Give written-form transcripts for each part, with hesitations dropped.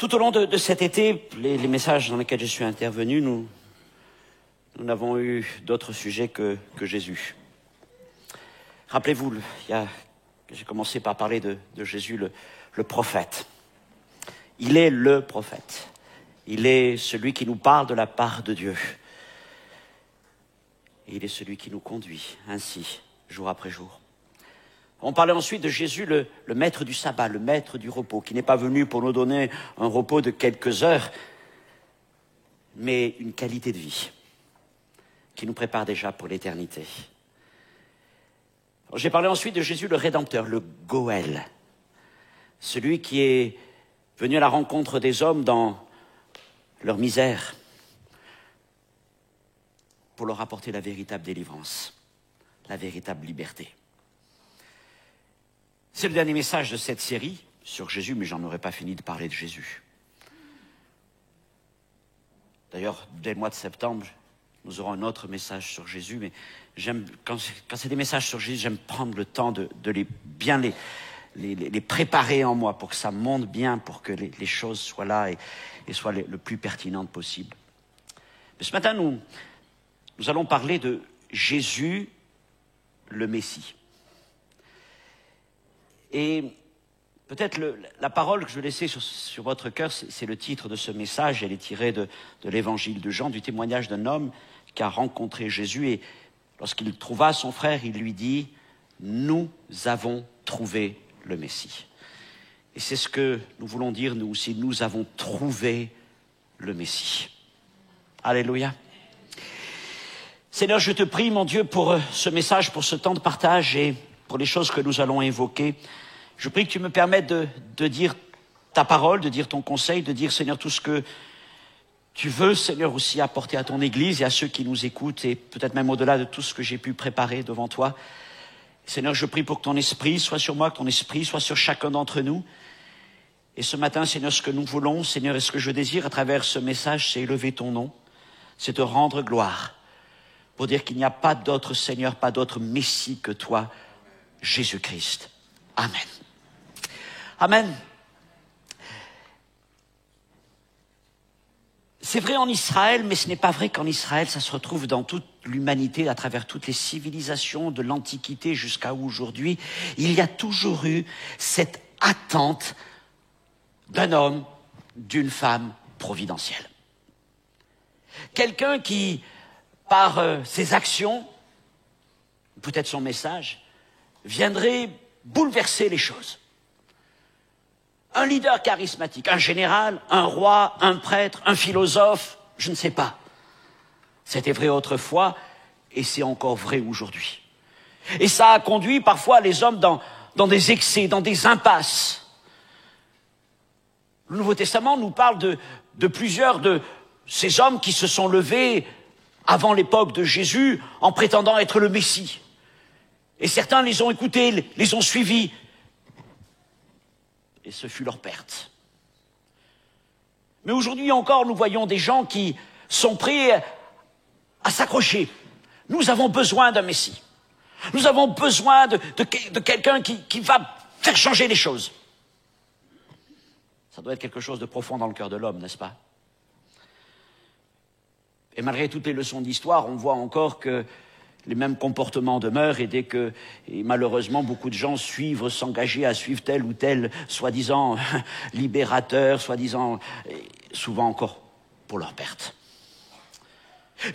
Tout au long de cet été, les messages dans lesquels je suis intervenu, nous n'avons eu d'autre sujet que Jésus. Rappelez-vous, j'ai commencé par parler de Jésus, le prophète. Il est le prophète. Il est celui qui nous parle de la part de Dieu. Et il est celui qui nous conduit ainsi, jour après jour. On parlait ensuite de Jésus, le maître du sabbat, le maître du repos, qui n'est pas venu pour nous donner un repos de quelques heures, mais une qualité de vie qui nous prépare déjà pour l'éternité. J'ai parlé ensuite de Jésus, le Rédempteur, le Goël, celui qui est venu à la rencontre des hommes dans leur misère pour leur apporter la véritable délivrance, la véritable liberté. C'est le dernier message de cette série sur Jésus, mais j'en aurais pas fini de parler de Jésus. D'ailleurs, dès le mois de septembre, nous aurons un autre message sur Jésus, mais quand c'est des messages sur Jésus, j'aime prendre le temps de bien les préparer en moi pour que ça monte bien, pour que les choses soient là et soient le plus pertinentes possible. Mais ce matin, nous allons parler de Jésus, le Messie. Et peut-être la parole que je vais laisser sur votre cœur, c'est le titre de ce message. Elle est tirée de l'évangile de Jean, du témoignage d'un homme qui a rencontré Jésus. Et lorsqu'il trouva son frère, il lui dit « Nous avons trouvé le Messie ». Et c'est ce que nous voulons dire, nous aussi, nous avons trouvé le Messie. Alléluia. Seigneur, je te prie, mon Dieu, pour ce message, pour ce temps de partage et pour les choses que nous allons évoquer. Je prie que tu me permettes de dire ta parole, de dire ton conseil, de dire, Seigneur, tout ce que tu veux, Seigneur, aussi apporter à ton Église et à ceux qui nous écoutent, et peut-être même au-delà de tout ce que j'ai pu préparer devant toi. Seigneur, je prie pour que ton esprit soit sur moi, que ton esprit soit sur chacun d'entre nous. Et ce matin, Seigneur, ce que nous voulons, Seigneur, et ce que je désire à travers ce message, c'est élever ton nom, c'est te rendre gloire, pour dire qu'il n'y a pas d'autre Seigneur, pas d'autre Messie que toi, Jésus-Christ. Amen. Amen. C'est vrai en Israël, mais ce n'est pas vrai qu'en Israël, ça se retrouve dans toute l'humanité, à travers toutes les civilisations de l'Antiquité jusqu'à aujourd'hui. Il y a toujours eu cette attente d'un homme, d'une femme providentielle. Quelqu'un qui, par ses actions, peut-être son message, viendrait bouleverser les choses. Un leader charismatique, un général, un roi, un prêtre, un philosophe, je ne sais pas. C'était vrai autrefois et c'est encore vrai aujourd'hui. Et ça a conduit parfois les hommes dans des excès, dans des impasses. Le Nouveau Testament nous parle de plusieurs de ces hommes qui se sont levés avant l'époque de Jésus en prétendant être le Messie. Et certains les ont écoutés, les ont suivis. Et ce fut leur perte. Mais aujourd'hui encore, nous voyons des gens qui sont prêts à s'accrocher. Nous avons besoin d'un Messie. Nous avons besoin de quelqu'un qui va faire changer les choses. Ça doit être quelque chose de profond dans le cœur de l'homme, n'est-ce pas? Et malgré toutes les leçons d'histoire, on voit encore que les mêmes comportements demeurent et malheureusement, beaucoup de gens s'engager à suivre tel ou tel, soi-disant libérateur, soi-disant, souvent encore pour leur perte.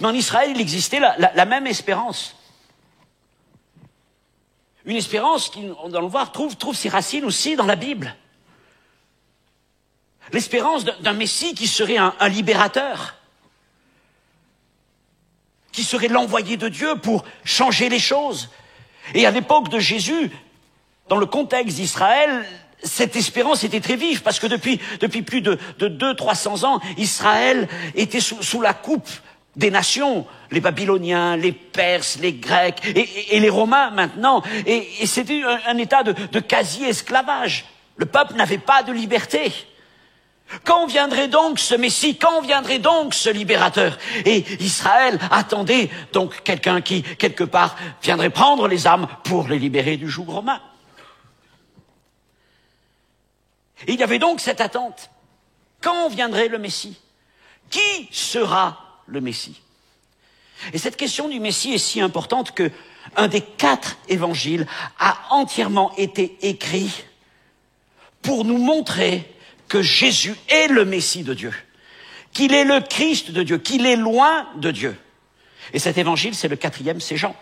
Mais en Israël, il existait la même espérance. Une espérance qui, on va le voir, trouve ses racines aussi dans la Bible. L'espérance d'un Messie qui serait un libérateur, qui serait l'envoyé de Dieu pour changer les choses. Et à l'époque de Jésus, dans le contexte d'Israël, cette espérance était très vive, parce que depuis plus de 200-300 ans, Israël était sous la coupe des nations, les Babyloniens, les Perses, les Grecs et les Romains maintenant. Et c'était un état de quasi-esclavage. Le peuple n'avait pas de liberté. Quand viendrait donc ce Messie? Quand viendrait donc ce libérateur? Et Israël attendait donc quelqu'un qui, quelque part, viendrait prendre les âmes pour les libérer du joug romain. Et il y avait donc cette attente. Quand viendrait le Messie? Qui sera le Messie? Et cette question du Messie est si importante que un des 4 évangiles a entièrement été écrit pour nous montrer que Jésus est le Messie de Dieu, qu'il est le Christ de Dieu, qu'il est loin de Dieu. Et cet évangile, c'est le 4e, c'est Jean.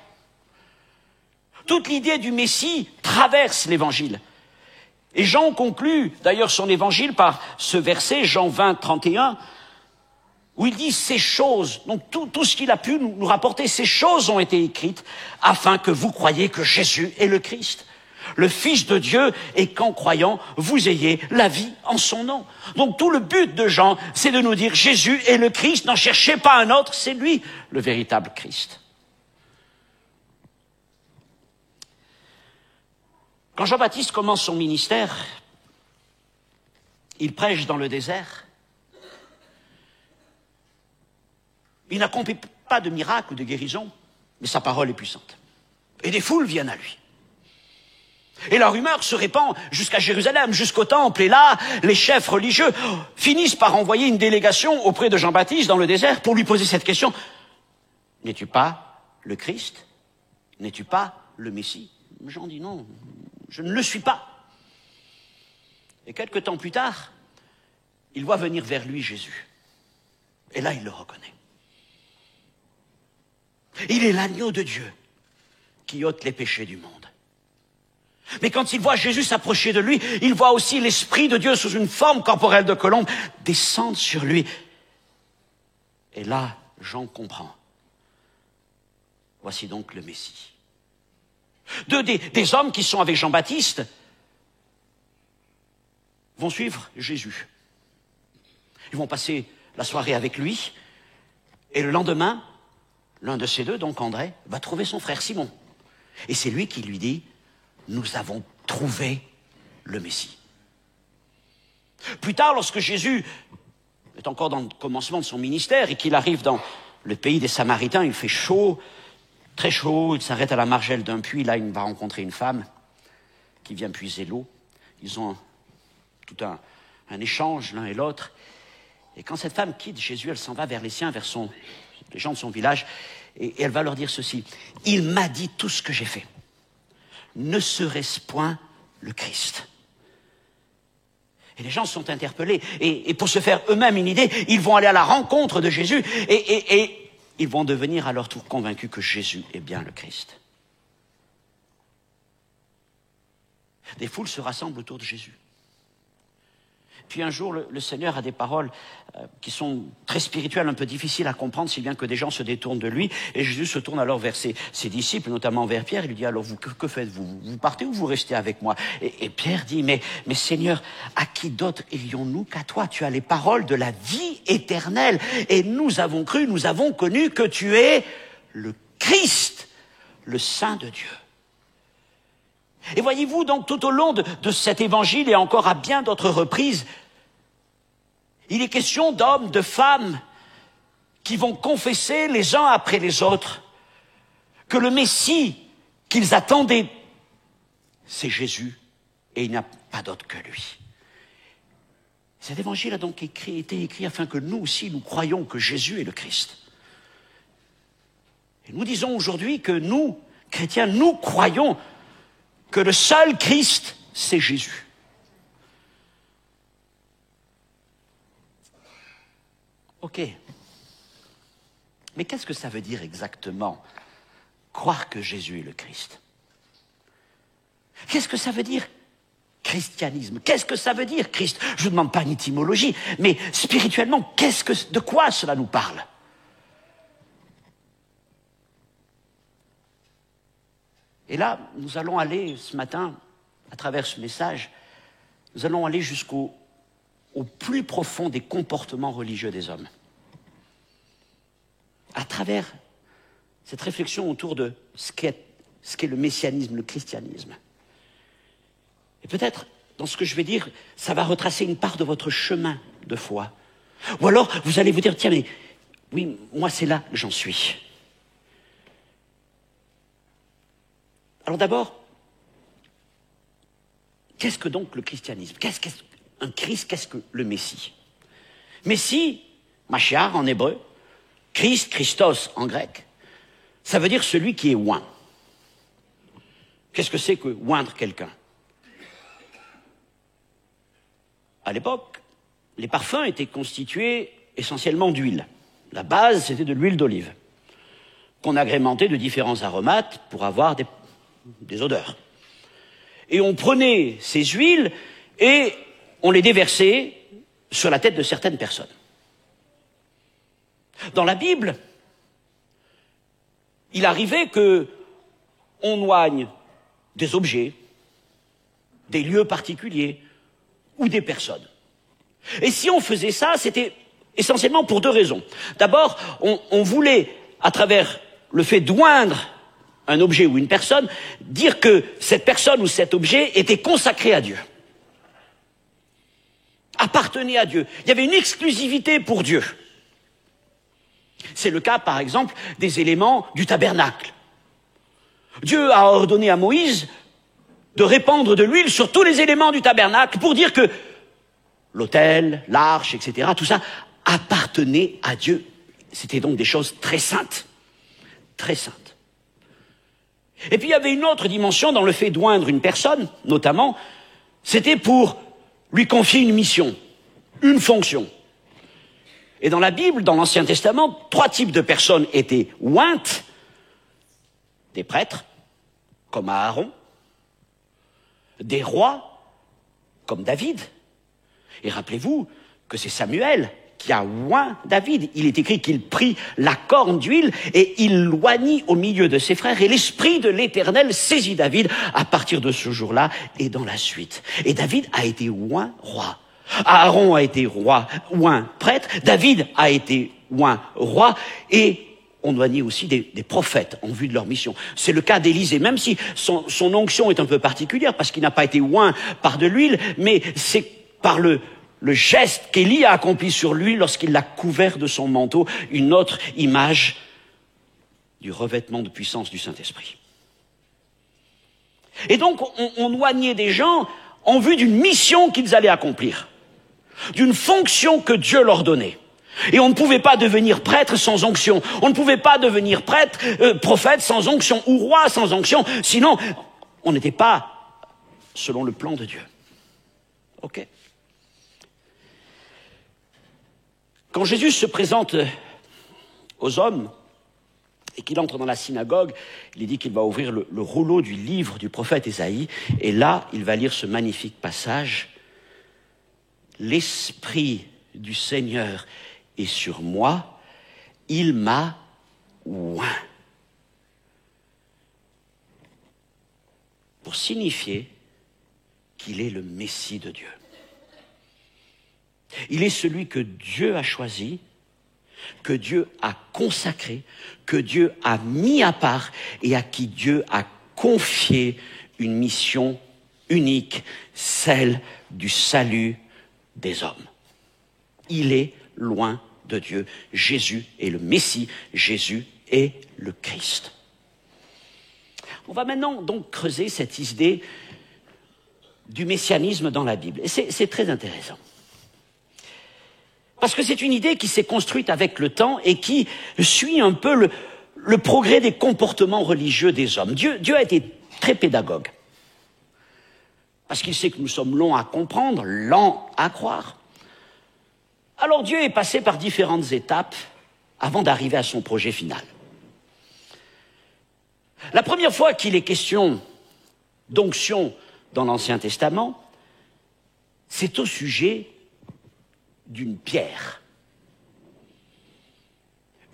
Toute l'idée du Messie traverse l'évangile. Et Jean conclut d'ailleurs son évangile par ce verset, Jean 20, 31, où il dit ces choses, donc tout ce qu'il a pu nous rapporter, ces choses ont été écrites afin que vous croyiez que Jésus est le Christ, le Fils de Dieu, et qu'en croyant, vous ayez la vie en son nom. Donc tout le but de Jean, c'est de nous dire Jésus est le Christ, n'en cherchez pas un autre, c'est lui le véritable Christ. Quand Jean-Baptiste commence son ministère, il prêche dans le désert. Il n'accomplit pas de miracle ou de guérison, mais sa parole est puissante. Et des foules viennent à lui. Et la rumeur se répand jusqu'à Jérusalem, jusqu'au temple. Et là, les chefs religieux finissent par envoyer une délégation auprès de Jean-Baptiste dans le désert pour lui poser cette question. N'es-tu pas le Christ? N'es-tu pas le Messie? Jean dit non, je ne le suis pas. Et quelque temps plus tard, il voit venir vers lui Jésus. Et là, il le reconnaît. Il est l'agneau de Dieu qui ôte les péchés du monde. Mais quand il voit Jésus s'approcher de lui, il voit aussi l'Esprit de Dieu sous une forme corporelle de colombe descendre sur lui. Et là, Jean comprend. Voici donc le Messie. Des hommes qui sont avec Jean-Baptiste vont suivre Jésus. Ils vont passer la soirée avec lui. Et le lendemain, l'un de ces deux, donc André, va trouver son frère Simon. Et c'est lui qui lui dit, nous avons trouvé le Messie. Plus tard, lorsque Jésus est encore dans le commencement de son ministère et qu'il arrive dans le pays des Samaritains, il fait chaud, très chaud, il s'arrête à la margelle d'un puits, là il va rencontrer une femme qui vient puiser l'eau. Ils ont tout un échange l'un et l'autre. Et quand cette femme quitte Jésus, elle s'en va vers les siens, vers les gens de son village, et elle va leur dire ceci. Il m'a dit tout ce que j'ai fait. Ne serait-ce point le Christ? Et les gens sont interpellés. Et pour se faire eux-mêmes une idée, ils vont aller à la rencontre de Jésus et ils vont devenir à leur tour convaincus que Jésus est bien le Christ. Des foules se rassemblent autour de Jésus. Puis un jour, le Seigneur a des paroles qui sont très spirituelles, un peu difficiles à comprendre, si bien que des gens se détournent de lui. Et Jésus se tourne alors vers ses disciples, notamment vers Pierre. Il lui dit, alors vous, que faites-vous? Vous partez ou vous restez avec moi? Et Pierre dit, mais Seigneur, à qui d'autre irions-nous qu'à toi? Tu as les paroles de la vie éternelle. Et nous avons cru, nous avons connu que tu es le Christ, le Saint de Dieu. Et voyez-vous, donc, tout au long de cet évangile et encore à bien d'autres reprises, il est question d'hommes, de femmes qui vont confesser les uns après les autres que le Messie qu'ils attendaient, c'est Jésus et il n'y a pas d'autre que lui. Cet évangile a donc été écrit afin que nous aussi, nous croyions que Jésus est le Christ. Et nous disons aujourd'hui que nous, chrétiens, nous croyons que le seul Christ, c'est Jésus. Ok. Mais qu'est-ce que ça veut dire exactement, croire que Jésus est le Christ? Qu'est-ce que ça veut dire, christianisme? Qu'est-ce que ça veut dire, Christ? Je ne demande pas une étymologie, mais spirituellement, de quoi cela nous parle? Et là, nous allons aller ce matin, à travers ce message, nous allons aller jusqu'au plus profond des comportements religieux des hommes. À travers cette réflexion autour de ce qu'est le messianisme, le christianisme. Et peut-être, dans ce que je vais dire, ça va retracer une part de votre chemin de foi. Ou alors, vous allez vous dire, tiens, mais oui, moi c'est là que j'en suis. Alors d'abord, qu'est-ce que donc le christianisme? Qu'est-ce qu'un Christ? Qu'est-ce que le Messie? Messie, Mashiach en hébreu, Christ, Christos en grec, ça veut dire celui qui est oint. Qu'est-ce que c'est que oindre quelqu'un? À l'époque, les parfums étaient constitués essentiellement d'huile. La base, c'était de l'huile d'olive, qu'on agrémentait de différents aromates pour avoir des odeurs. Et on prenait ces huiles et on les déversait sur la tête de certaines personnes. Dans la Bible, il arrivait qu'on oigne des objets, des lieux particuliers ou des personnes. Et si on faisait ça, c'était essentiellement pour deux raisons. D'abord, on voulait, à travers le fait d'oindre un objet ou une personne, dire que cette personne ou cet objet était consacré à Dieu, appartenait à Dieu. Il y avait une exclusivité pour Dieu. C'est le cas, par exemple, des éléments du tabernacle. Dieu a ordonné à Moïse de répandre de l'huile sur tous les éléments du tabernacle pour dire que l'autel, l'arche, etc., tout ça appartenait à Dieu. C'était donc des choses très saintes. Très saintes. Et puis il y avait une autre dimension dans le fait d'oindre une personne, notamment, c'était pour lui confier une mission, une fonction. Et dans la Bible, dans l'Ancien Testament, 3 types de personnes étaient ointes: des prêtres, comme Aaron, des rois, comme David. Et rappelez-vous que c'est Samuel qui a oint David. Il est écrit qu'il prit la corne d'huile et il l'oignit au milieu de ses frères. Et l'Esprit de l'Éternel saisit David à partir de ce jour-là et dans la suite. Et David a été oint roi. Aaron a été roi, oint prêtre. David a été oint roi. Et on oignait aussi des prophètes en vue de leur mission. C'est le cas d'Élisée, même si son onction est un peu particulière parce qu'il n'a pas été oint par de l'huile, mais c'est par le geste qu'Élie a accompli sur lui lorsqu'il l'a couvert de son manteau, une autre image du revêtement de puissance du Saint-Esprit. Et donc, on oignait des gens en vue d'une mission qu'ils allaient accomplir, d'une fonction que Dieu leur donnait. Et on ne pouvait pas devenir prêtre sans onction. On ne pouvait pas devenir prophète sans onction, ou roi sans onction, sinon on n'était pas selon le plan de Dieu. Ok? Quand Jésus se présente aux hommes et qu'il entre dans la synagogue, il dit qu'il va ouvrir le rouleau du livre du prophète Ésaïe, et là, il va lire ce magnifique passage. « L'Esprit du Seigneur est sur moi, il m'a oint. » Pour signifier qu'il est le Messie de Dieu. Il est celui que Dieu a choisi, que Dieu a consacré, que Dieu a mis à part et à qui Dieu a confié une mission unique, celle du salut des hommes. Il est loin de Dieu. Jésus est le Messie, Jésus est le Christ. On va maintenant donc creuser cette idée du messianisme dans la Bible. Et c'est très intéressant. Parce que c'est une idée qui s'est construite avec le temps et qui suit un peu le progrès des comportements religieux des hommes. Dieu a été très pédagogue. Parce qu'il sait que nous sommes longs à comprendre, lents à croire. Alors Dieu est passé par différentes étapes avant d'arriver à son projet final. La première fois qu'il est question d'onction dans l'Ancien Testament, c'est au sujet d'une pierre.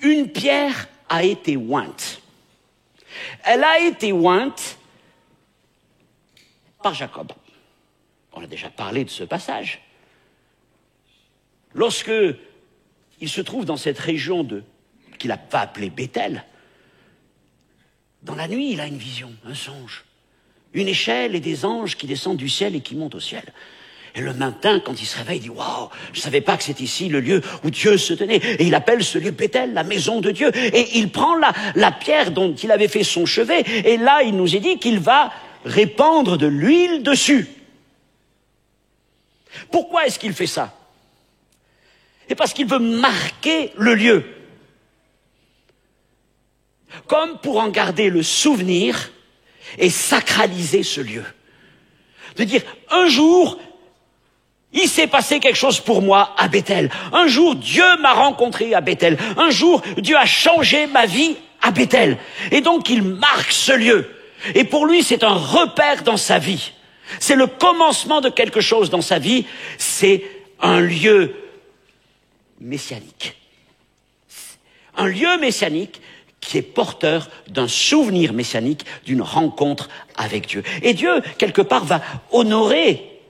Une pierre a été ointe. Elle a été ointe par Jacob. On a déjà parlé de ce passage. Lorsque il se trouve dans cette région qu'il va appeler Béthel, dans la nuit, il a une vision, un songe. Une échelle et des anges qui descendent du ciel et qui montent au ciel. Et le matin, quand il se réveille, il dit « Waouh, je ne savais pas que c'était ici le lieu où Dieu se tenait. » Et il appelle ce lieu Béthel, la maison de Dieu. Et il prend la pierre dont il avait fait son chevet. Et là, il nous est dit qu'il va répandre de l'huile dessus. Pourquoi est-ce qu'il fait ça? et parce qu'il veut marquer le lieu. Comme pour en garder le souvenir et sacraliser ce lieu. De dire, un jour, il s'est passé quelque chose pour moi à Bethel. Un jour, Dieu m'a rencontré à Bethel. Un jour, Dieu a changé ma vie à Bethel. Et donc, il marque ce lieu. Et pour lui, c'est un repère dans sa vie. C'est le commencement de quelque chose dans sa vie. C'est un lieu messianique. Un lieu messianique qui est porteur d'un souvenir messianique, d'une rencontre avec Dieu. Et Dieu, quelque part, va honorer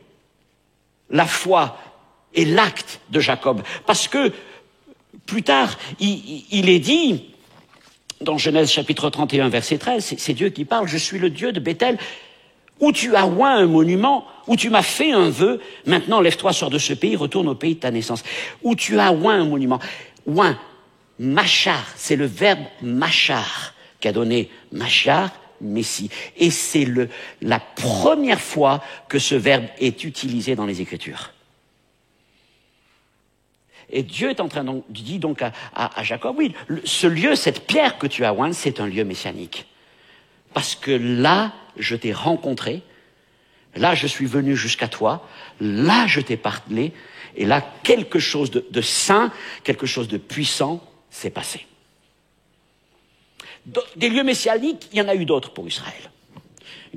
la foi et l'acte de Jacob. Parce que, plus tard, il est dit, dans Genèse chapitre 31, verset 13, c'est Dieu qui parle, « Je suis le Dieu de Bethel, où tu as oint un monument, où tu m'as fait un vœu, maintenant lève-toi, sors de ce pays, retourne au pays de ta naissance. » Où tu as oint un monument. Oint, machar, c'est le verbe machar, qui a donné Machiar, Messie. Et c'est la première fois que ce verbe est utilisé dans les Écritures. Et Dieu est en train de dire donc à Jacob, oui, ce lieu, cette pierre que tu as ointe, c'est un lieu messianique. Parce que là, je t'ai rencontré, là, je suis venu jusqu'à toi, là, je t'ai parlé, et là, quelque chose de saint, quelque chose de puissant s'est passé. Des lieux messianiques, il y en a eu d'autres pour Israël.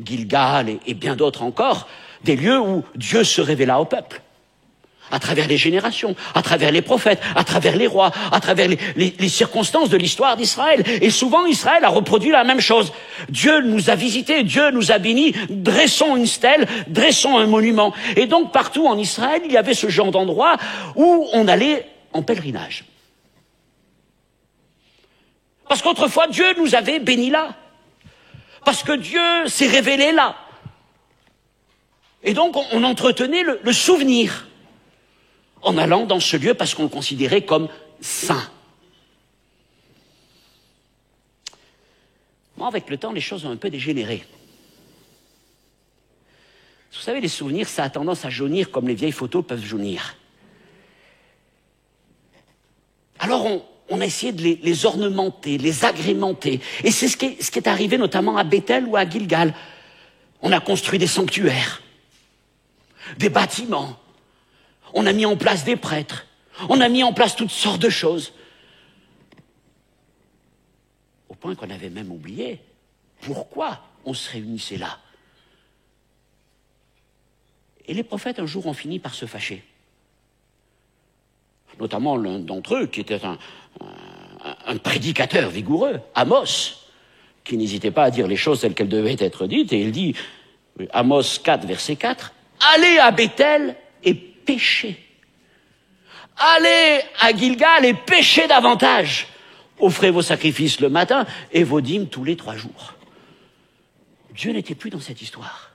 Gilgal et bien d'autres encore, des lieux où Dieu se révéla au peuple, à travers les générations, à travers les prophètes, à travers les rois, à travers les circonstances de l'histoire d'Israël. Et souvent, Israël a reproduit la même chose. Dieu nous a visités, Dieu nous a bénis, dressons une stèle, dressons un monument. Et donc, partout en Israël, il y avait ce genre d'endroit où on allait en pèlerinage. Parce qu'autrefois, Dieu nous avait bénis là. Parce que Dieu s'est révélé là. Et donc, on entretenait le souvenir en allant dans ce lieu parce qu'on le considérait comme saint. Moi, avec le temps, les choses ont un peu dégénéré. Vous savez, les souvenirs, ça a tendance à jaunir comme les vieilles photos peuvent jaunir. Alors, on a essayé de les ornementer, les agrémenter. Et c'est ce qui est arrivé notamment à Bethel ou à Gilgal. On a construit des sanctuaires, des bâtiments. On a mis en place des prêtres. On a mis en place toutes sortes de choses. Au point qu'on avait même oublié pourquoi on se réunissait là. Et les prophètes, un jour, ont fini par se fâcher. Notamment l'un d'entre eux, qui était un prédicateur vigoureux, Amos, qui n'hésitait pas à dire les choses telles qu'elles devaient être dites. Et il dit, Amos 4, verset 4, « Allez à Bethel et péchez. Allez à Gilgal et péchez davantage. Offrez vos sacrifices le matin et vos dîmes tous les 3 jours. » Dieu n'était plus dans cette histoire.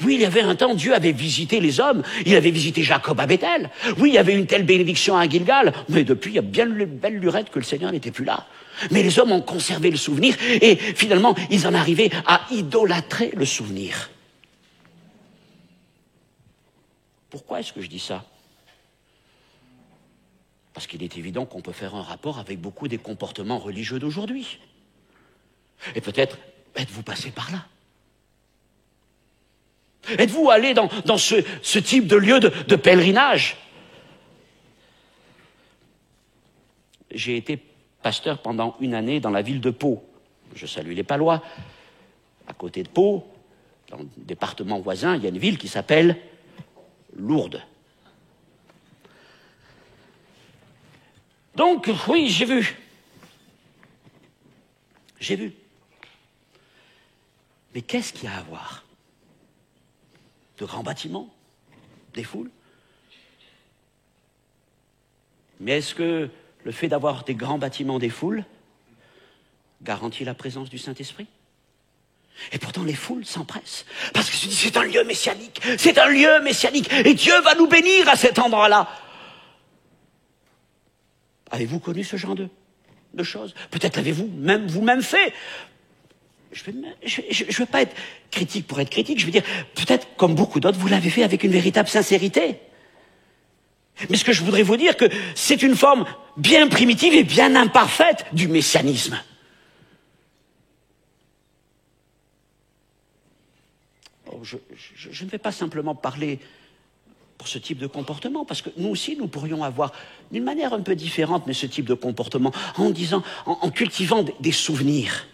Oui, il y avait un temps, Dieu avait visité les hommes, il avait visité Jacob à Bethel. Oui, il y avait une telle bénédiction à Gilgal, mais depuis, il y a bien une belle lurette que le Seigneur n'était plus là. Mais les hommes ont conservé le souvenir et finalement, ils en arrivaient à idolâtrer le souvenir. Pourquoi est-ce que je dis ça? Parce qu'il est évident qu'on peut faire un rapport avec beaucoup des comportements religieux d'aujourd'hui. Et peut-être êtes-vous passé par là. Êtes-vous allé dans ce type de lieu de pèlerinage? J'ai été pasteur pendant 1 année dans la ville de Pau. Je salue les Palois. À côté de Pau, dans le département voisin, il y a une ville qui s'appelle Lourdes. Donc, oui, j'ai vu. J'ai vu. Mais qu'est-ce qu'il y a à voir? De grands bâtiments, des foules. Mais est-ce que le fait d'avoir des grands bâtiments, des foules, garantit la présence du Saint-Esprit? Et pourtant, les foules s'empressent. Parce que c'est un lieu messianique. C'est un lieu messianique. Et Dieu va nous bénir à cet endroit-là. Avez-vous connu ce genre de choses? Peut-être l'avez-vous vous-même fait. Je ne veux pas être critique pour être critique. Je veux dire, peut-être, comme beaucoup d'autres, vous l'avez fait avec une véritable sincérité. Mais ce que je voudrais vous dire, que c'est une forme bien primitive et bien imparfaite du messianisme. Oh, je ne vais pas simplement parler pour ce type de comportement, parce que nous aussi, nous pourrions avoir, d'une manière un peu différente, mais ce type de comportement, en cultivant des souvenirs.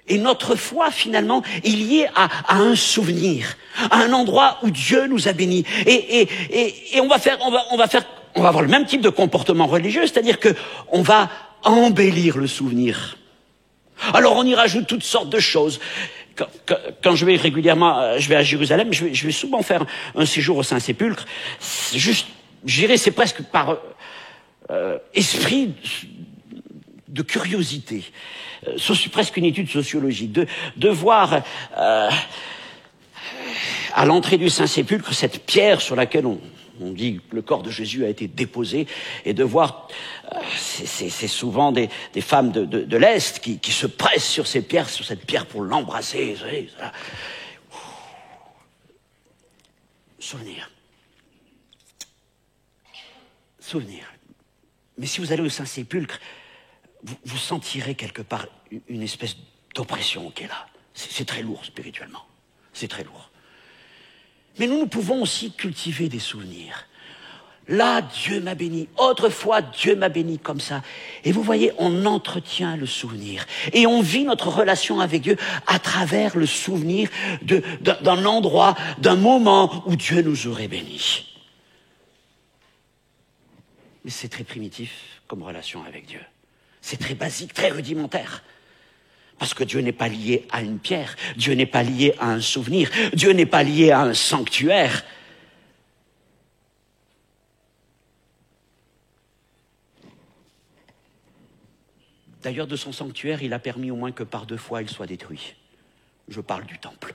Et notre foi, finalement, est liée à un souvenir, à un endroit où Dieu nous a bénis. Et on va avoir le même type de comportement religieux, c'est-à-dire que on va embellir le souvenir. Alors on y rajoute toutes sortes de choses. Quand je vais régulièrement, je vais à Jérusalem, je vais souvent faire un séjour au Saint-Sépulcre. Juste, je dirais, c'est presque par esprit de curiosité. C'est presque une étude sociologique, de voir à l'entrée du Saint-Sépulcre cette pierre sur laquelle on dit que le corps de Jésus a été déposé, et de voir, c'est souvent des femmes de l'Est qui se pressent sur cette pierre pour l'embrasser. Souvenir. Mais si vous allez au Saint-Sépulcre, vous sentirez quelque part une espèce d'oppression qui est là. C'est très lourd spirituellement. C'est très lourd. Mais nous pouvons aussi cultiver des souvenirs. Là, Dieu m'a béni. Autrefois, Dieu m'a béni comme ça. Et vous voyez, on entretient le souvenir. Et on vit notre relation avec Dieu à travers le souvenir d'un endroit, d'un moment où Dieu nous aurait bénis. Mais c'est très primitif comme relation avec Dieu. C'est très basique, très rudimentaire. Parce que Dieu n'est pas lié à une pierre, Dieu n'est pas lié à un souvenir, Dieu n'est pas lié à un sanctuaire. D'ailleurs, de son sanctuaire, il a permis au moins que par 2 fois il soit détruit. Je parle du temple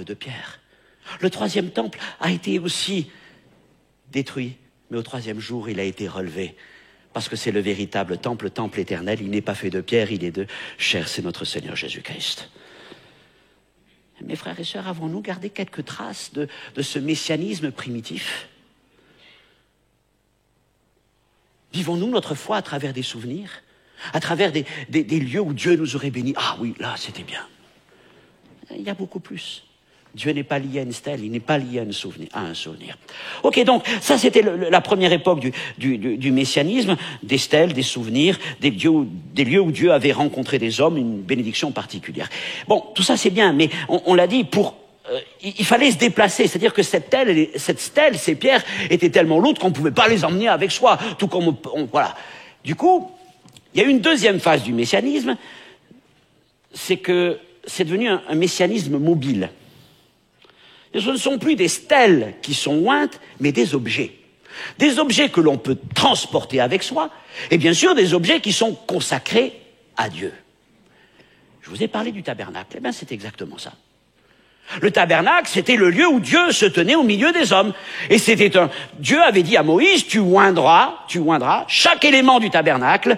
de Pierre. Le 3e temple a été aussi détruit, mais au 3e jour, il a été relevé. Parce que c'est le véritable temple éternel. Il n'est pas fait de pierre, il est de chair. C'est notre Seigneur Jésus-Christ. Mes frères et sœurs, avons-nous gardé quelques traces de ce messianisme primitif? Vivons-nous notre foi à travers des souvenirs, à travers des lieux où Dieu nous aurait bénis? Ah oui, là, c'était bien. Il y a beaucoup plus. Dieu n'est pas lié à une stèle, il n'est pas lié à un souvenir. Ok, donc ça c'était la première époque du messianisme, des stèles, des souvenirs, des lieux où Dieu avait rencontré des hommes, une bénédiction particulière. Bon, tout ça c'est bien, mais on l'a dit, il fallait se déplacer, c'est-à-dire que cette stèle, ces pierres étaient tellement lourdes qu'on ne pouvait pas les emmener avec soi, tout comme voilà. Du coup, il y a une deuxième phase du messianisme, c'est que c'est devenu un messianisme mobile. Et ce ne sont plus des stèles qui sont ointes, mais des objets. Des objets que l'on peut transporter avec soi, et bien sûr des objets qui sont consacrés à Dieu. Je vous ai parlé du tabernacle, eh bien c'est exactement ça. Le tabernacle, c'était le lieu où Dieu se tenait au milieu des hommes. Et Dieu avait dit à Moïse, tu oindras chaque élément du tabernacle,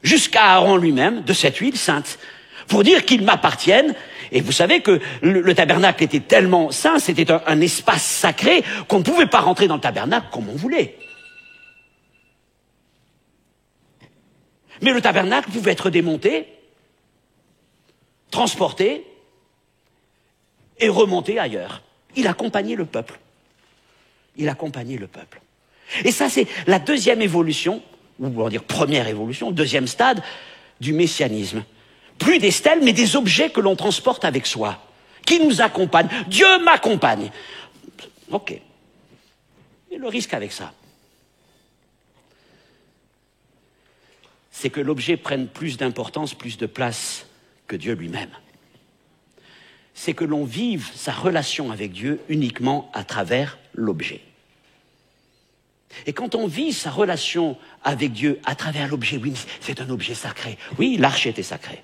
jusqu'à Aaron lui-même, de cette huile sainte, pour dire qu'ils m'appartiennent. Et vous savez que le tabernacle était tellement saint, c'était un espace sacré, qu'on ne pouvait pas rentrer dans le tabernacle comme on voulait. Mais le tabernacle pouvait être démonté, transporté et remonté ailleurs. Il accompagnait le peuple. Et ça, c'est la deuxième évolution, ou on va dire première évolution, deuxième stade du messianisme. Plus des stèles, mais des objets que l'on transporte avec soi, qui nous accompagnent. Dieu m'accompagne. Ok. Et le risque avec ça, c'est que l'objet prenne plus d'importance, plus de place que Dieu lui-même. C'est que l'on vive sa relation avec Dieu uniquement à travers l'objet. Et quand on vit sa relation avec Dieu à travers l'objet, oui, c'est un objet sacré. Oui, l'arche était sacrée.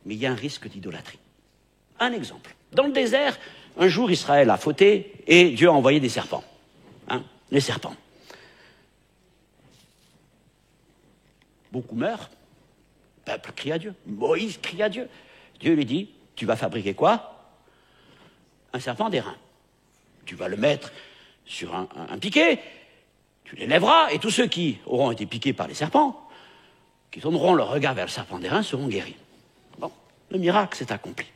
Mais il y a un risque d'idolâtrie. Un exemple. Dans le désert, un jour, Israël a fauté et Dieu a envoyé des serpents. Les serpents. Beaucoup meurent. Le peuple crie à Dieu. Moïse crie à Dieu. Dieu lui dit, tu vas fabriquer quoi? Un serpent d'airain. tu vas le mettre sur un piquet, tu les lèveras, et tous ceux qui auront été piqués par les serpents, qui tourneront leur regard vers le serpent d'airain, seront guéris. Bon, le miracle s'est accompli.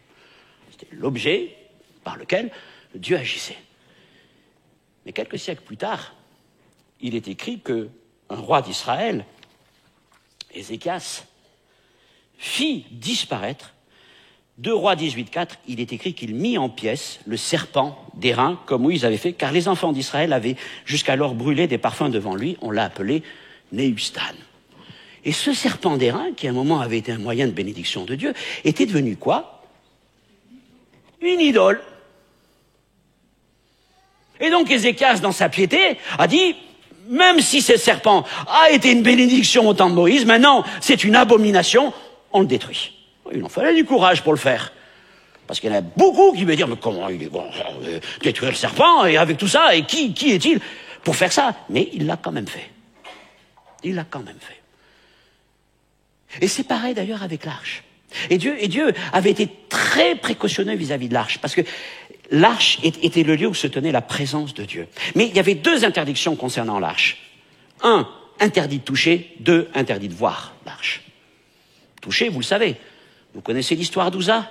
C'était l'objet par lequel Dieu agissait. Mais quelques siècles plus tard, il est écrit qu'un roi d'Israël, Ézéchias, fit disparaître, 2 Rois 18:4, il est écrit qu'il mit en pièces le serpent d'airain, comme Moïse avait fait, car les enfants d'Israël avaient jusqu'alors brûlé des parfums devant lui, on l'a appelé Néhustan. Et ce serpent d'airain, qui à un moment avait été un moyen de bénédiction de Dieu, était devenu quoi? Une idole. Et donc Ézéchias, dans sa piété, a dit, même si ce serpent a été une bénédiction au temps de Moïse, maintenant c'est une abomination, on le détruit. Il en fallait du courage pour le faire. Parce qu'il y en a beaucoup qui me disent, mais comment il est bon, détruire le serpent, et avec tout ça, et qui est-il pour faire ça? Mais il l'a quand même fait. Il l'a quand même fait. Et c'est pareil d'ailleurs avec l'arche. Et Dieu avait été très précautionneux vis-à-vis de l'arche, parce que l'arche était le lieu où se tenait la présence de Dieu. Mais il y avait 2 interdictions concernant l'arche. 1, interdit de toucher. 2, interdit de voir l'arche. Toucher, vous le savez. Vous connaissez l'histoire d'Ouza?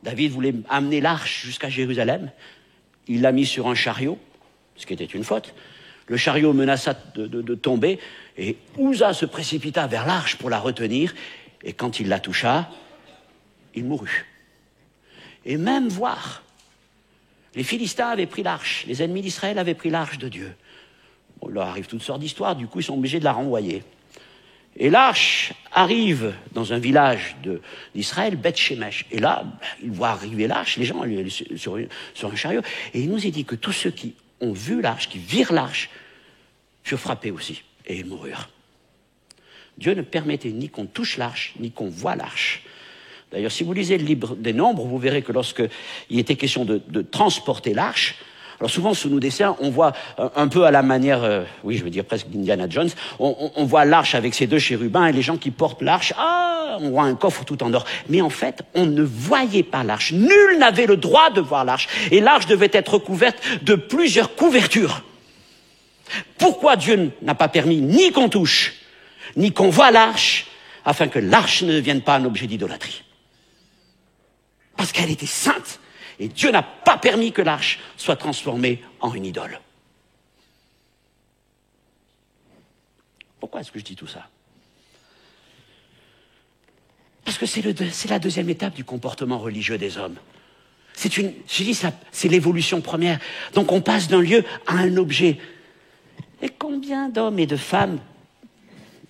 David voulait amener l'arche jusqu'à Jérusalem. Il l'a mis sur un chariot, ce qui était une faute. Le chariot menaça de tomber, et Ouza se précipita vers l'arche pour la retenir, et quand il la toucha, il mourut. Et même voir, les Philistins avaient pris l'arche, les ennemis d'Israël avaient pris l'arche de Dieu. Bon, il leur arrive toutes sortes d'histoires, du coup ils sont obligés de la renvoyer. Et l'arche arrive dans un village d'Israël, Beth-Shemesh. Et là, ils voient arriver l'arche, les gens sur un chariot. Et il nous est dit que tous ceux qui ont vu l'arche, qui virent l'arche, furent frappés aussi, et ils moururent. Dieu ne permettait ni qu'on touche l'arche, ni qu'on voie l'arche. D'ailleurs, si vous lisez le livre des Nombres, vous verrez que lorsqu'il était question de transporter l'arche, alors souvent, sous nos dessins, on voit un peu à la manière, oui, je veux dire presque d'Indiana Jones, on voit l'arche avec ses 2 chérubins et les gens qui portent l'arche, on voit un coffre tout en or. Mais en fait, on ne voyait pas l'arche. Nul n'avait le droit de voir l'arche. Et l'arche devait être recouverte de plusieurs couvertures. Pourquoi Dieu n'a pas permis ni qu'on touche, ni qu'on voie l'arche, afin que l'arche ne devienne pas un objet d'idolâtrie? Parce qu'elle était sainte. Et Dieu n'a pas permis que l'arche soit transformée en une idole. Pourquoi est-ce que je dis tout ça? Parce que c'est la 2e étape du comportement religieux des hommes. C'est l'évolution première. Donc on passe d'un lieu à un objet. Et combien d'hommes et de femmes,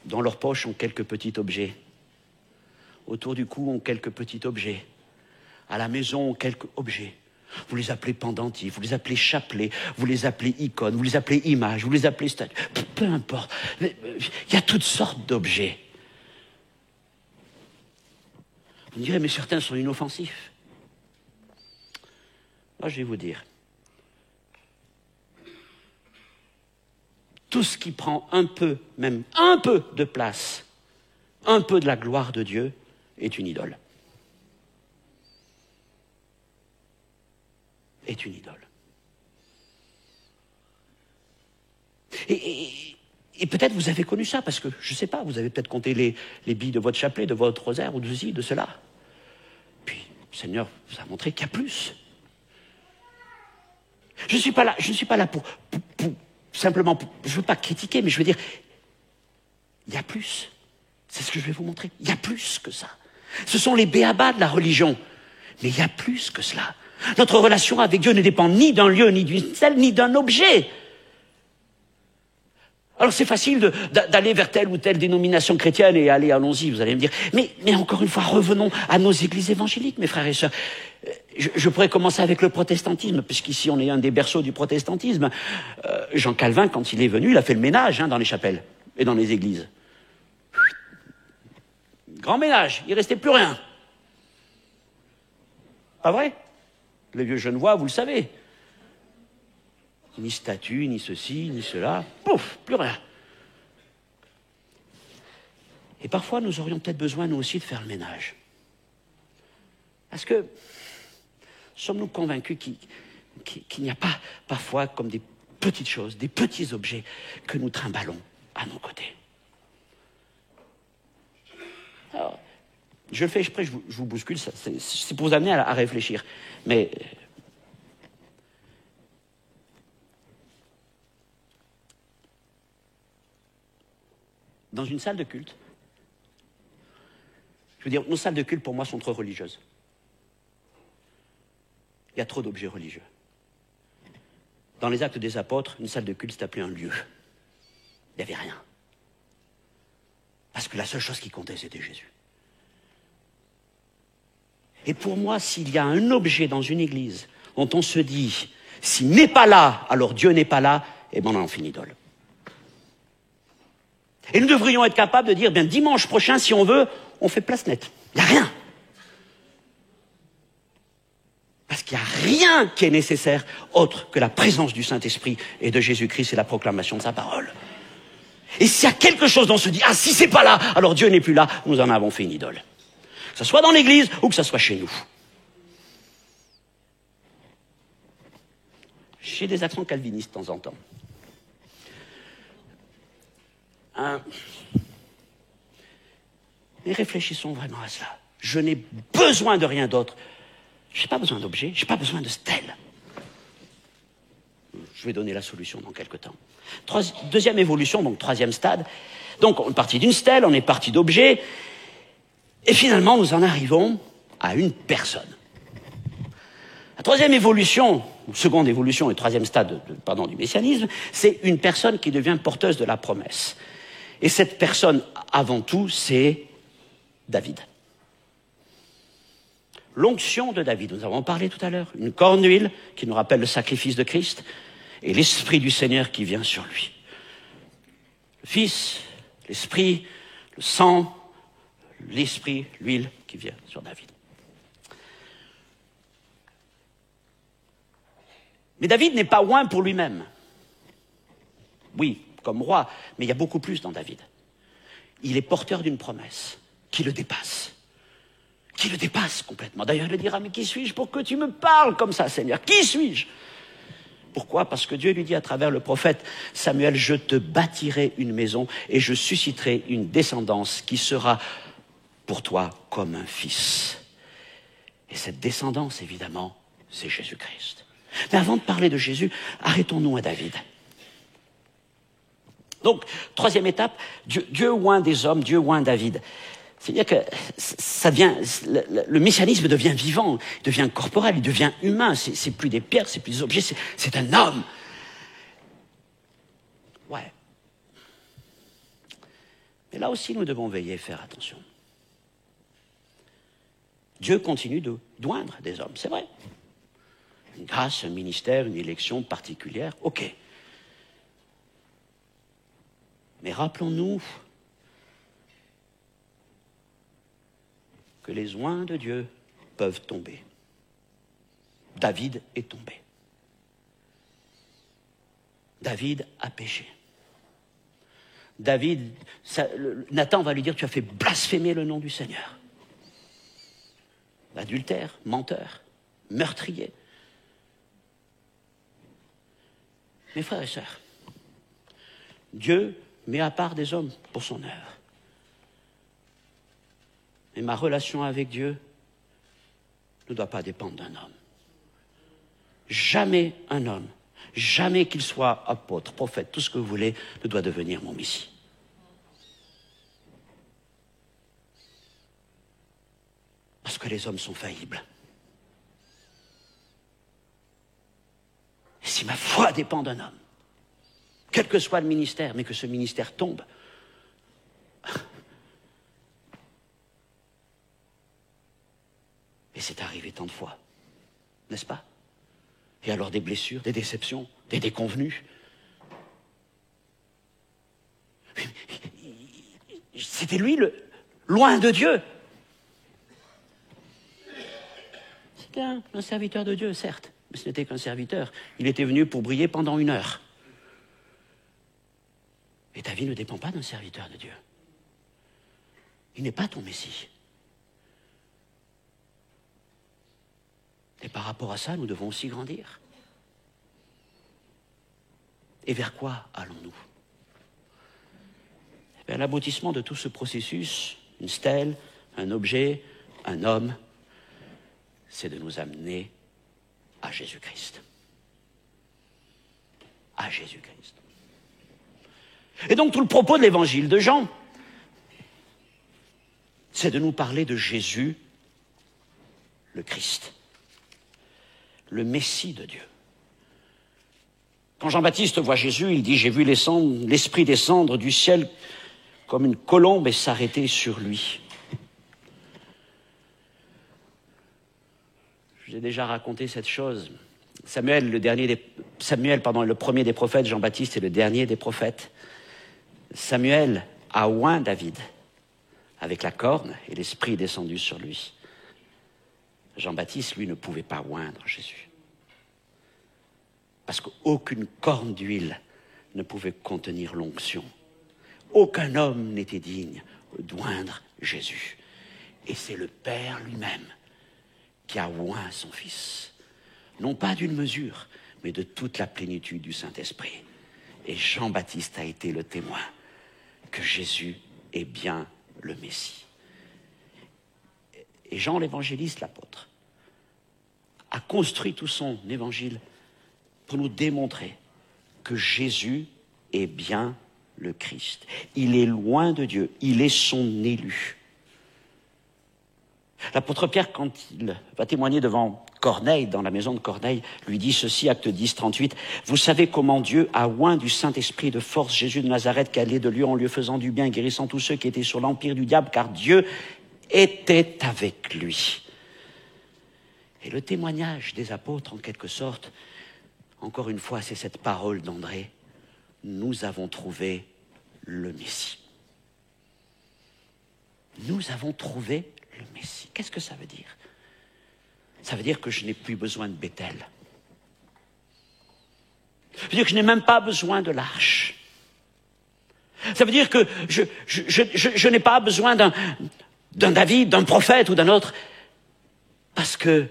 dans leur poche, ont quelques petits objets? Autour du cou, ont quelques petits objets. À la maison, quelques objets. Vous les appelez pendentifs, vous les appelez chapelets, vous les appelez icônes, vous les appelez images, vous les appelez statues. Peu importe. Il y a toutes sortes d'objets. Vous me direz, mais certains sont inoffensifs. Moi, je vais vous dire. Tout ce qui prend un peu, même un peu de place, un peu de la gloire de Dieu, est une idole. Est une idole. Et peut-être vous avez connu ça, parce que, je ne sais pas, vous avez peut-être compté les billes de votre chapelet, de votre rosaire, ou de ceci, de cela. Puis, le Seigneur vous a montré qu'il y a plus. Je ne suis pas là pour simplement, je ne veux pas critiquer, mais je veux dire, il y a plus. C'est ce que je vais vous montrer. Il y a plus que ça. Ce sont les béabas de la religion. Mais il y a plus que cela. Notre relation avec Dieu ne dépend ni d'un lieu, ni d'une scène, ni d'un objet. Alors c'est facile d'aller vers telle ou telle dénomination chrétienne et allons-y, vous allez me dire. Mais encore une fois, revenons à nos églises évangéliques, mes frères et sœurs. Je pourrais commencer avec le protestantisme, puisqu'ici on est un des berceaux du protestantisme. Jean Calvin, quand il est venu, il a fait le ménage dans les chapelles et dans les églises. Grand ménage, il ne restait plus rien. Pas vrai? Les vieux Genevois, vous le savez. Ni statue, ni ceci, ni cela. Pouf, plus rien. Et parfois, nous aurions peut-être besoin, nous aussi, de faire le ménage. Parce que sommes-nous convaincus qu'il n'y a pas parfois comme des petites choses, des petits objets que nous trimballons à nos côtés? Alors, je le fais exprès, je vous bouscule, c'est pour vous amener à réfléchir. Mais dans une salle de culte, je veux dire, nos salles de culte pour moi sont trop religieuses. Il y a trop d'objets religieux. Dans les Actes des Apôtres, une salle de culte s'est appelée un lieu. Il n'y avait rien. Parce que la seule chose qui comptait, c'était Jésus. Et pour moi, s'il y a un objet dans une église dont on se dit, s'il n'est pas là, alors Dieu n'est pas là, eh bien on en fait une idole. Et nous devrions être capables de dire, bien dimanche prochain, si on veut, on fait place nette. Il n'y a rien. Parce qu'il n'y a rien qui est nécessaire autre que la présence du Saint-Esprit et de Jésus-Christ et la proclamation de sa parole. Et s'il y a quelque chose dont on se dit, ah si c'est pas là, alors Dieu n'est plus là, nous en avons fait une idole. Que ce soit dans l'église ou que ce soit chez nous. J'ai des accents calvinistes de temps en temps. Mais réfléchissons vraiment à cela. Je n'ai besoin de rien d'autre. Je n'ai pas besoin d'objets, je n'ai pas besoin de stèles. Je vais donner la solution dans quelques temps. Deuxième évolution, donc troisième stade. Donc on est parti d'une stèle, on est parti d'objets, et finalement nous en arrivons à une personne. La troisième évolution, ou seconde évolution et troisième stade du messianisme, c'est une personne qui devient porteuse de la promesse. Et cette personne, avant tout, c'est David. L'onction de David, nous avons parlé tout à l'heure, une corne d'huile qui nous rappelle le sacrifice de Christ, et l'Esprit du Seigneur qui vient sur lui. Le Fils, l'Esprit, le sang, l'Esprit, l'huile qui vient sur David. Mais David n'est pas oint pour lui-même. Oui, comme roi, mais il y a beaucoup plus dans David. Il est porteur d'une promesse qui le dépasse. Qui le dépasse complètement. D'ailleurs, il le dira, mais qui suis-je pour que tu me parles comme ça, Seigneur? Qui suis-je? Pourquoi? Parce que Dieu lui dit à travers le prophète Samuel, je te bâtirai une maison et je susciterai une descendance qui sera pour toi comme un fils. Et cette descendance, évidemment, c'est Jésus-Christ. Mais avant de parler de Jésus, arrêtons-nous à David. Donc, troisième étape, Dieu oint des hommes, Dieu oint David. C'est-à-dire que le messianisme devient vivant, il devient corporel, il devient humain. C'est plus des pierres, c'est plus des objets, c'est un homme. Ouais. Mais là aussi, nous devons veiller, faire attention. Dieu continue d'oindre des hommes, c'est vrai. Une grâce, un ministère, une élection particulière, ok. Mais rappelons-nous que les oints de Dieu peuvent tomber. David est tombé. David a péché. Nathan va lui dire, tu as fait blasphémer le nom du Seigneur. Adultère, menteur, meurtrier. Mes frères et sœurs, Dieu met à part des hommes pour son œuvre. Mais ma relation avec Dieu ne doit pas dépendre d'un homme. Jamais un homme, jamais qu'il soit apôtre, prophète, tout ce que vous voulez, ne doit devenir mon messie. Parce que les hommes sont faillibles. Et si ma foi dépend d'un homme, quel que soit le ministère, mais que ce ministère tombe, et c'est arrivé tant de fois, n'est-ce pas? Et alors des blessures, des déceptions, des déconvenues. C'était lui, loin de Dieu. C'était un serviteur de Dieu, certes, mais ce n'était qu'un serviteur. Il était venu pour briller pendant 1 heure. Et ta vie ne dépend pas d'un serviteur de Dieu. Il n'est pas ton Messie. Et par rapport à ça, nous devons aussi grandir. Et vers quoi allons-nous? Vers l'aboutissement de tout ce processus, une stèle, un objet, un homme, c'est de nous amener à Jésus-Christ. À Jésus-Christ. Et donc tout le propos de l'évangile de Jean, c'est de nous parler de Jésus, le Christ, le Messie de Dieu. Quand Jean-Baptiste voit Jésus, il dit « J'ai vu l'Esprit descendre du ciel comme une colombe et s'arrêter sur lui. » Je vous ai déjà raconté cette chose. Samuel, le premier des prophètes, Jean-Baptiste est le dernier des prophètes. Samuel a oint David avec la corne et l'Esprit est descendu sur lui. Jean-Baptiste, lui, ne pouvait pas oindre Jésus. Parce qu'aucune corne d'huile ne pouvait contenir l'onction. Aucun homme n'était digne d'oindre Jésus. Et c'est le Père lui-même qui a oint son Fils. Non pas d'une mesure, mais de toute la plénitude du Saint-Esprit. Et Jean-Baptiste a été le témoin que Jésus est bien le Messie. Et Jean l'évangéliste, l'apôtre, a construit tout son évangile pour nous démontrer que Jésus est bien le Christ. Il est loin de Dieu, il est son élu. L'apôtre Pierre, quand il va témoigner devant Corneille, dans la maison de Corneille, lui dit ceci, acte 10, 38, « Vous savez comment Dieu a oint du Saint-Esprit de force Jésus de Nazareth, qui allait de lieu en lieu faisant du bien, guérissant tous ceux qui étaient sur l'empire du diable, car Dieu était avec lui. » Et le témoignage des apôtres, en quelque sorte, encore une fois, c'est cette parole d'André, « Nous avons trouvé le Messie. » Nous avons trouvé le Messie. Qu'est-ce que ça veut dire? Ça veut dire que je n'ai plus besoin de Béthel. Ça veut dire que je n'ai même pas besoin de l'arche. Ça veut dire que je n'ai pas besoin d'un David, d'un prophète ou d'un autre, parce que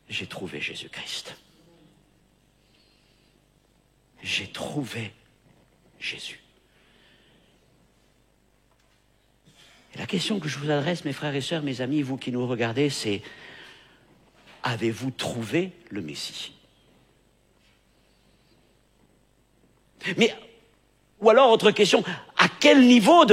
j'ai trouvé Jésus-Christ. J'ai trouvé Jésus. Et la question que je vous adresse, mes frères et sœurs, mes amis, vous qui nous regardez, c'est: avez-vous trouvé le Messie? Mais, ou alors, autre question, à quel niveau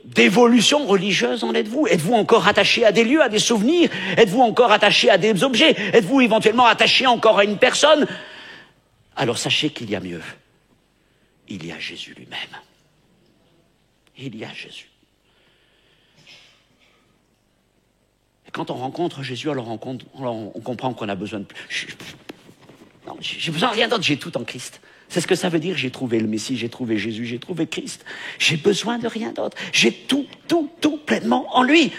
d'évolution religieuse en êtes-vous? Êtes-vous encore attaché à des lieux, à des souvenirs? Êtes-vous encore attaché à des objets? Êtes-vous éventuellement attaché encore à une personne? Alors sachez qu'il y a mieux. Il y a Jésus lui-même. Il y a Jésus. Et quand on rencontre Jésus, alors on comprend qu'on a besoin de plus. Non, j'ai besoin de rien d'autre, j'ai tout en Christ. C'est ce que ça veut dire, j'ai trouvé le Messie, j'ai trouvé Jésus, j'ai trouvé Christ. J'ai besoin de rien d'autre. J'ai tout pleinement en lui.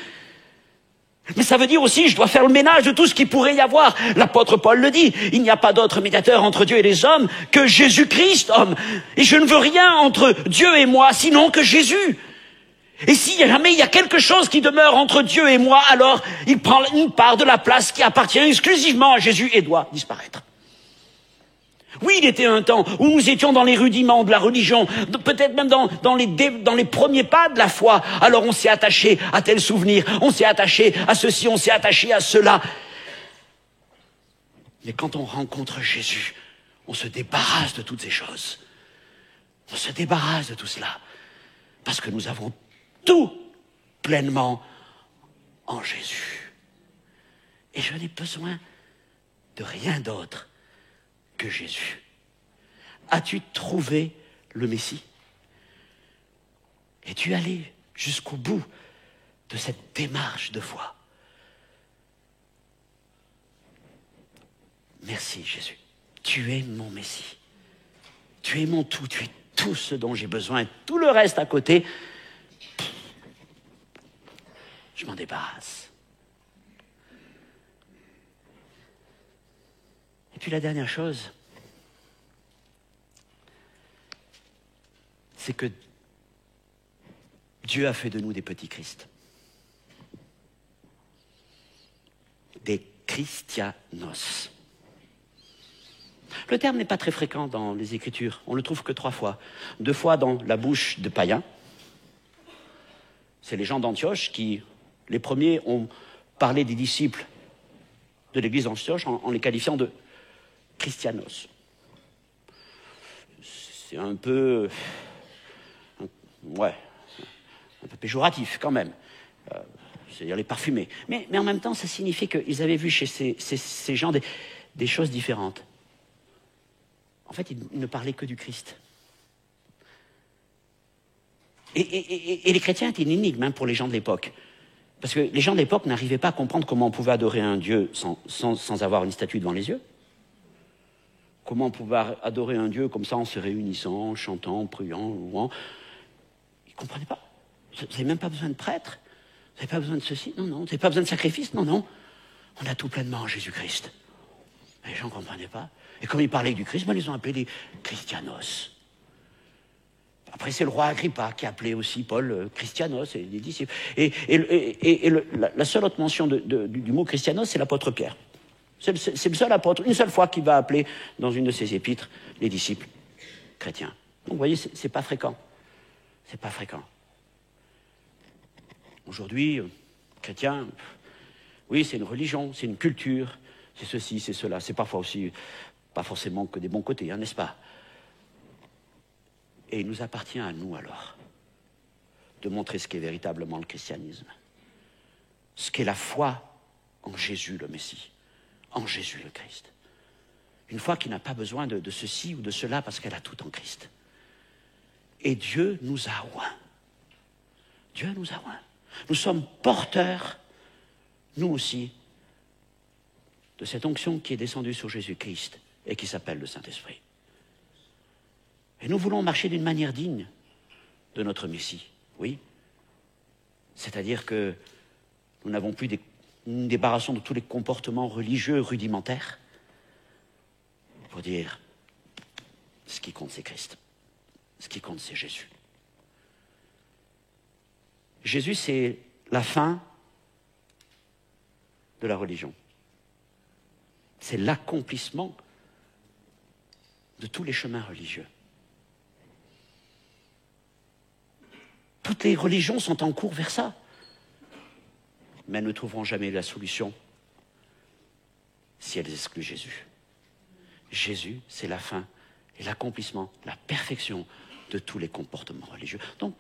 Mais ça veut dire aussi, je dois faire le ménage de tout ce qu'il pourrait y avoir. L'apôtre Paul le dit, il n'y a pas d'autre médiateur entre Dieu et les hommes que Jésus-Christ, homme. Et je ne veux rien entre Dieu et moi, sinon que Jésus. Et si jamais il y a quelque chose qui demeure entre Dieu et moi, alors il prend une part de la place qui appartient exclusivement à Jésus et doit disparaître. Oui, il était un temps où nous étions dans les rudiments de la religion, peut-être même dans les premiers pas de la foi. Alors on s'est attaché à tel souvenir, on s'est attaché à ceci, on s'est attaché à cela. Mais quand on rencontre Jésus, on se débarrasse de toutes ces choses. On se débarrasse de tout cela. Parce que nous avons tout pleinement en Jésus. Et je n'ai besoin de rien d'autre que Jésus. As-tu trouvé le Messie? Es-tu allé jusqu'au bout de cette démarche de foi? Merci Jésus. Tu es mon Messie. Tu es mon tout. Tu es tout ce dont j'ai besoin. Et tout le reste à côté, je m'en débarrasse. Et puis la dernière chose, c'est que Dieu a fait de nous des petits Christ. des Christianos. Le terme n'est pas très fréquent dans les Écritures. On le trouve que 3 fois. 2 fois dans la bouche de païens. C'est les gens d'Antioche qui, les premiers, ont parlé des disciples de l'église d'Antioche en les qualifiant de Christianos. C'est un peu péjoratif quand même. C'est-à-dire les parfumés. Mais en même temps, ça signifie qu'ils avaient vu chez ces gens des choses différentes. En fait, ils ne parlaient que du Christ. Et les chrétiens étaient une énigme pour les gens de l'époque. Parce que les gens de l'époque n'arrivaient pas à comprendre comment on pouvait adorer un Dieu sans avoir une statue devant les yeux. Comment on pouvait adorer un Dieu comme ça en se réunissant, en chantant, en priant, en louant. Ils ne comprenaient pas. Vous n'avez même pas besoin de prêtre. Vous n'avez pas besoin de ceci. Non. Vous n'avez pas besoin de sacrifice. Non. On a tout pleinement en Jésus-Christ. Les gens ne comprenaient pas. Et comme ils parlaient du Christ, ils les ont appelés des Christianos. Après, c'est le roi Agrippa qui appelait aussi Paul Christianos et les disciples. Et la seule autre mention du mot Christianos, c'est l'apôtre Pierre. C'est le seul apôtre, une seule fois, qui va appeler dans une de ses épîtres les disciples chrétiens. Donc, vous voyez, c'est pas fréquent. C'est pas fréquent. Aujourd'hui, chrétien, oui, c'est une religion, c'est une culture, c'est ceci, c'est cela. C'est parfois aussi, pas forcément que des bons côtés, n'est-ce pas? Et il nous appartient à nous, alors, de montrer ce qu'est véritablement le christianisme. Ce qu'est la foi en Jésus, le Messie. En Jésus, le Christ. Une foi qui n'a pas besoin de ceci ou de cela parce qu'elle a tout en Christ. Et Dieu nous a oints. Dieu nous a oints. Nous sommes porteurs, nous aussi, de cette onction qui est descendue sur Jésus-Christ et qui s'appelle le Saint-Esprit. Et nous voulons marcher d'une manière digne de notre Messie, oui. C'est-à-dire que nous n'avons plus nous débarrassons de tous les comportements religieux rudimentaires pour dire ce qui compte, c'est Christ. Ce qui compte, c'est Jésus. Jésus, c'est la fin de la religion. C'est l'accomplissement de tous les chemins religieux. Toutes les religions sont en cours vers ça. Mais elles ne trouveront jamais la solution si elles excluent Jésus. Jésus, c'est la fin et l'accomplissement, la perfection de tous les comportements religieux. Donc,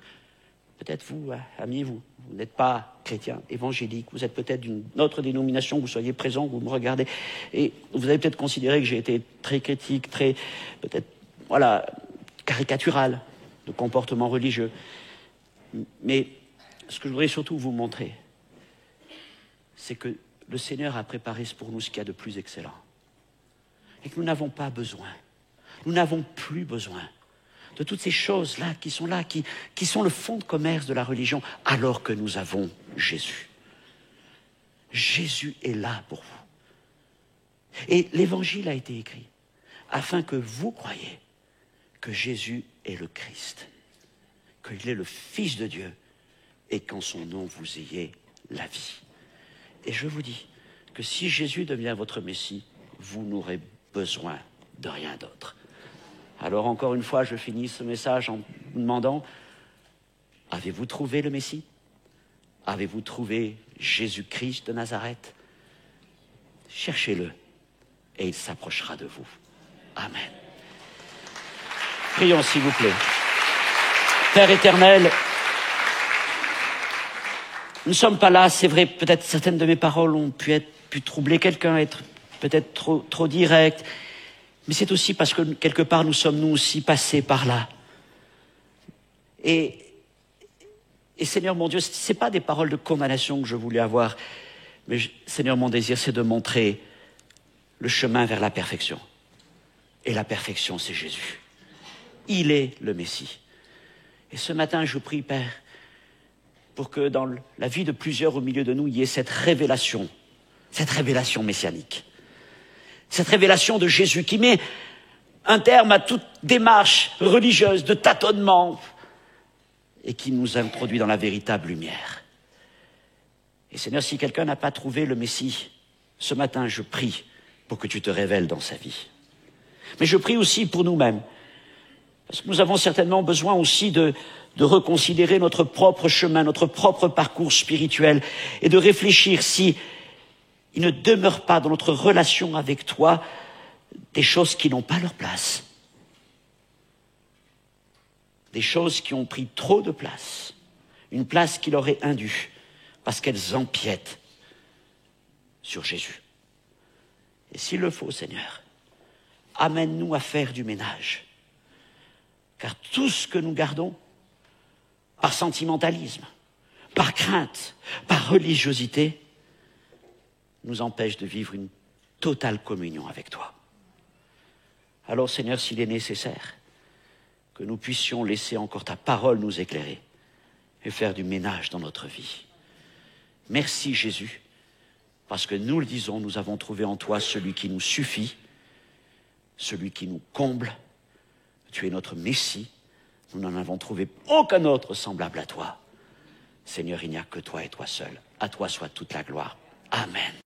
peut-être vous, amis, vous n'êtes pas chrétien, évangélique, vous êtes peut-être d'une autre dénomination, vous soyez présent, vous me regardez, et vous avez peut-être considéré que j'ai été très critique, très, peut-être, caricatural de comportements religieux. Mais ce que je voudrais surtout vous montrer, c'est que le Seigneur a préparé pour nous ce qu'il y a de plus excellent. Et que nous n'avons pas besoin, nous n'avons plus besoin de toutes ces choses-là, qui sont le fond de commerce de la religion, alors que nous avons Jésus. Jésus est là pour vous. Et l'Évangile a été écrit afin que vous croyiez que Jésus est le Christ, qu'il est le Fils de Dieu, et qu'en son nom vous ayez la vie. Et je vous dis que si Jésus devient votre Messie, vous n'aurez besoin de rien d'autre. Alors encore une fois, je finis ce message en vous demandant, avez-vous trouvé le Messie? Avez-vous trouvé Jésus-Christ de Nazareth? Cherchez-le et il s'approchera de vous. Amen. Prions s'il vous plaît. Père éternel, nous ne sommes pas là, c'est vrai, peut-être certaines de mes paroles ont pu troubler quelqu'un, être peut-être trop direct, mais c'est aussi parce que quelque part nous sommes nous aussi passés par là. Et Seigneur mon Dieu, ce n'est pas des paroles de condamnation que je voulais avoir, mais Seigneur, mon désir, c'est de montrer le chemin vers la perfection. Et la perfection, c'est Jésus. Il est le Messie. Et ce matin, je prie, Père, pour que dans la vie de plusieurs au milieu de nous, il y ait cette révélation messianique. Cette révélation de Jésus qui met un terme à toute démarche religieuse de tâtonnement et qui nous introduit dans la véritable lumière. Et Seigneur, si quelqu'un n'a pas trouvé le Messie, Ce matin, je prie pour que tu te révèles dans sa vie. Mais je prie aussi pour nous-mêmes, parce que nous avons certainement besoin aussi de reconsidérer notre propre chemin, notre propre parcours spirituel, et de réfléchir si il ne demeure pas dans notre relation avec toi des choses qui n'ont pas leur place, des choses qui ont pris trop de place, une place qui leur est indue, parce qu'elles empiètent sur Jésus. Et s'il le faut, Seigneur, amène-nous à faire du ménage. Car tout ce que nous gardons, par sentimentalisme, par crainte, par religiosité, nous empêche de vivre une totale communion avec toi. Alors, Seigneur, s'il est nécessaire que nous puissions laisser encore ta parole nous éclairer et faire du ménage dans notre vie. Merci, Jésus, parce que nous le disons, nous avons trouvé en toi celui qui nous suffit, celui qui nous comble. Tu es notre Messie. Nous n'en avons trouvé aucun autre semblable à toi. Seigneur, il n'y a que toi et toi seul. À toi soit toute la gloire. Amen.